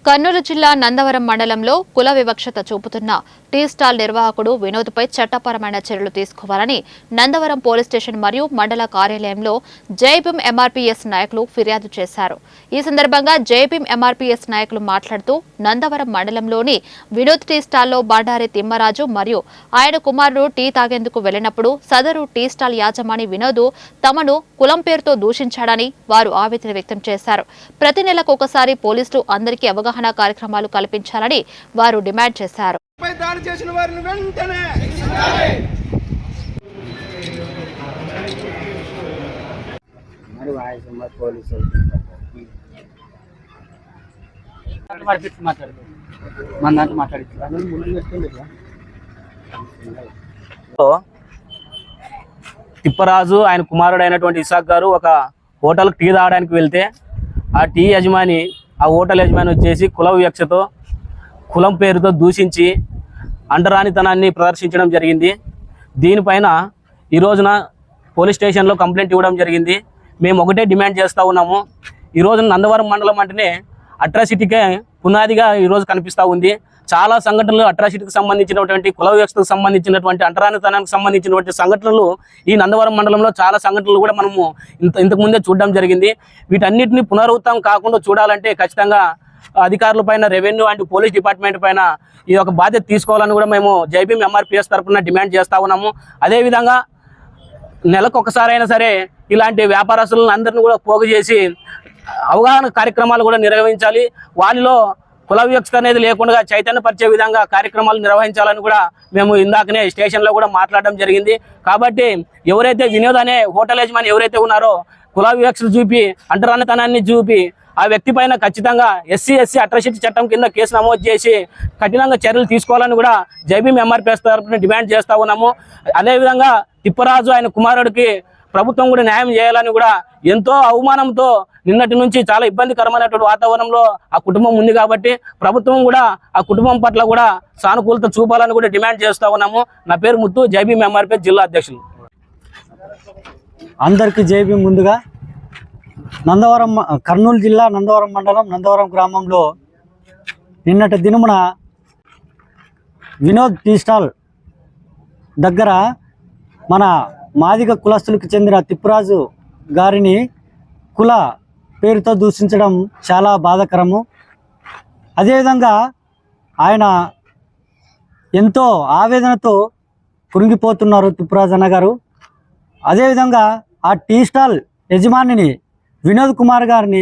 కర్నూలు జిల్లా నందవరం మండలంలో కుల వివక్షత చూపుతున్న టీ స్టాల్ నిర్వాహకుడు వినోద్పై చట్టపరమైన చర్యలు తీసుకోవాలని నందవరం పోలీస్ స్టేషన్ మరియు మండల కార్యాలయంలో జైభీం ఎంఆర్పీఎస్ నాయకులు ఫిర్యాదు చేశారు. ఈ సందర్భంగా జైభీం ఎంఆర్పీఎస్ నాయకులు మాట్లాడుతూ నందవరం మండలంలోని వినోద్ టీ స్టాల్లో బండారి తిమ్మరాజు మరియు ఆయన కుమారుడు టీ తాగేందుకు వెళ్లినప్పుడు సదరు టీ స్టాల్ యాజమాని వినోద్ తమను కులం పేరుతో దూషించాడని వారు ఆవేదన వ్యక్తం చేశారు. ప్రతి నెలకు ఒకసారి పోలీసులు అందరికీ అవగాహన కార్యక్రమాలు కల్పించాలని వారు డిమాండ్ చేశారు. తిప్పరాజు ఆయన కుమారుడు అయినటువంటి ఇసాక్ గారు ఒక హోటల్ టీ తాగడానికి వెళ్తే ఆ టీ యజమాని ఆ హోటల్ యజమాని వచ్చేసి కుల వివక్షతో కులం పేరుతో దూషించి అంటరానితనాన్ని ప్రదర్శించడం జరిగింది. దీనిపైన ఈ రోజున పోలీస్ స్టేషన్లో కంప్లైంట్ ఇవ్వడం జరిగింది. మేము ఒకటే డిమాండ్ చేస్తూ ఉన్నాము. ఈ రోజున నందవరం మండలం అంటేనే అట్రాసిటీకే పునాదిగా ఈరోజు కనిపిస్తూ ఉంది. చాలా సంఘటనలు అట్రాసిటీకి సంబంధించినటువంటి కుల వివక్షతకు సంబంధించినటువంటి అంటరానితనానికి సంబంధించినటువంటి సంఘటనలు ఈ నందవరం మండలంలో చాలా సంఘటనలు కూడా మనము ఇంతకుముందే చూడడం జరిగింది. వీటన్నిటిని పునరావృతం కాకుండా చూడాలంటే ఖచ్చితంగా అధికారుల పైన, రెవెన్యూ అండ్ పోలీస్ డిపార్ట్మెంట్ పైన ఈ యొక్క బాధ్యత తీసుకోవాలని కూడా మేము జైభీం ఎంఆర్పీఎస్ తరఫున డిమాండ్ చేస్తూ ఉన్నాము. అదేవిధంగా నెలకు ఒకసారి అయినా సరే ఇలాంటి వ్యాపారస్తులను అందరినీ కూడా పోగు చేసి అవగాహన కార్యక్రమాలు కూడా నిర్వహించాలి. వారిలో కుల వివక్షత అనేది లేకుండా చైతన్యపరిచే విధంగా కార్యక్రమాలు నిర్వహించాలని కూడా మేము ఇందాకనే స్టేషన్లో కూడా మాట్లాడడం జరిగింది. కాబట్టి ఎవరైతే వినోద్ అనే హోటల్ యజమాని ఎవరైతే ఉన్నారో కుల వివక్షత చూపి అంటరానితనాన్ని చూపి ఆ వ్యక్తి పైన ఖచ్చితంగా ఎస్సీ అట్రాసిటీ చట్టం కింద కేసు నమోదు చేసి కఠినంగా చర్యలు తీసుకోవాలని కూడా జైభీం ఎంఆర్పీఎస్ తరఫున డిమాండ్ చేస్తూ ఉన్నాము. అదేవిధంగా తిప్పరాజు ఆయన కుమారుడికి ప్రభుత్వం కూడా న్యాయం చేయాలని కూడా ఎంతో అవమానంతో నిన్నటి నుంచి చాలా ఇబ్బందికరమైనటువంటి వాతావరణంలో ఆ కుటుంబం ఉంది. కాబట్టి ప్రభుత్వం కూడా ఆ కుటుంబం పట్ల కూడా సానుకూలత చూపాలని కూడా డిమాండ్ చేస్తూ ఉన్నాము. నా పేరు ముత్తు, జైభీం ఎంఆర్పీఎస్ జిల్లా అధ్యక్షులు. అందరికీ జైభీం. ముందుగా నందవరం, కర్నూలు జిల్లా నందవరం మండలం నందవరం గ్రామంలో నిన్నటి దినమున వినోద్ టీ స్టాల్ దగ్గర మన మాదిగ కులస్తులకు చెందిన తిప్పరాజు గారిని కుల పేరుతో దూషించడం చాలా బాధాకరము. అదేవిధంగా ఆయన ఎంతో ఆవేదనతో పురింగిపోతున్నారు తిప్పరాజు అన్న గారు. అదేవిధంగా ఆ టీ స్టాల్ యజమానిని వినోద్ కుమార్ గారిని